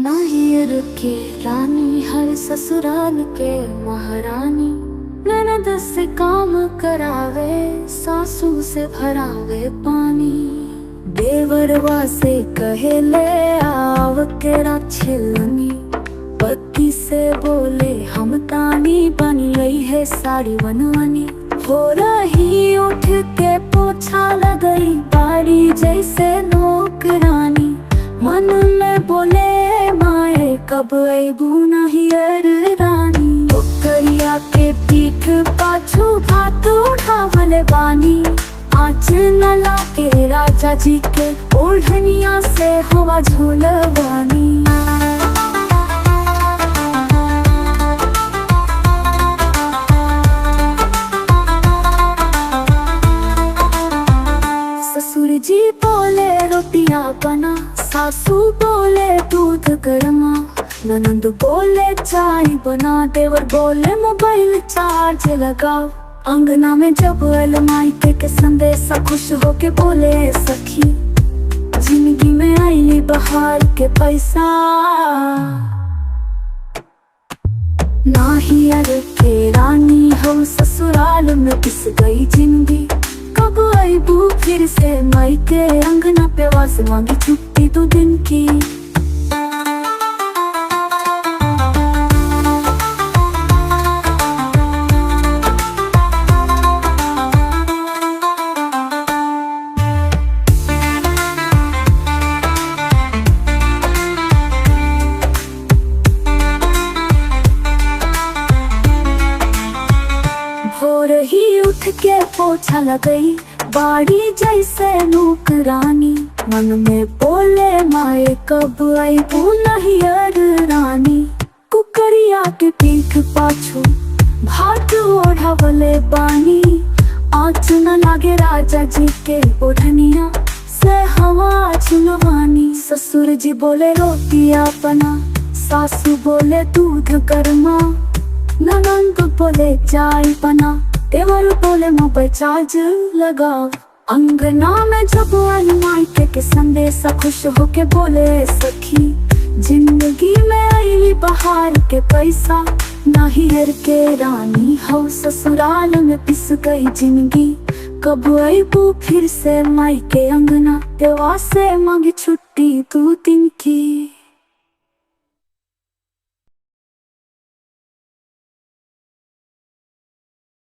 नाहियर के रानी हर ससुराल के महारानी। ननद से काम करावे सासू से भरावे पानी। देवरवा से कहे ले आव केरा छिलनी। पति से बोले हम तानी बन गई है साड़ी बनवानी। हो रही उठ के पोछा लगई बाड़ी जैसे नौकरानी। मन में बोले माए कब अबू नाहियर रानी। ओकरिया के पीठ पाछू भात उठावले बानी। आँच न लाके राजा जी के ओढ़निया से हवा झूलवानी। ससुर जी बोले रोटियां बना। सासू बोले दूध गरमा। ननंद बोले चाय बना। देवर बोले मोबाइल चार्ज लगाओ। अंगना में जब अलमाई के संदेशा खुश होके बोले सखी। जिंदगी में आई बहार के पैसा। नाहियर के रानी हम ससुराल में पिस गई जिंदगी। कब आईबू फिर से मायके अंगना पे वास मांगी छुट्टी 2 दिन की। भोर ही उठ के पोछा लगई बाड़ी जैसे नौकरानी। मन में बोले माए कब आईबू नाहियर रानी। कुकरिया के पीठ पाछू भात ओढ़ावले बानी। आँच न लागे राजा जी के ओढ़निया से हवा झुलवानी। ससुर जी बोले रोटियां बना। सासू बोले दूध गरमा। ननंद बोले चाय बना। देवर बोले मोबाइल चार्ज लगाओ। अंगना में जब अलमाई के संदेशा खुश होके बोले सखी। जिंदगी में आई बहार के पैसा। नाहियर के रानी हो ससुराल में पिस गई जिंदगी। कब आईबू फिर से मायके अंगना देवा से मांगी छुट्टी 2 दिन की।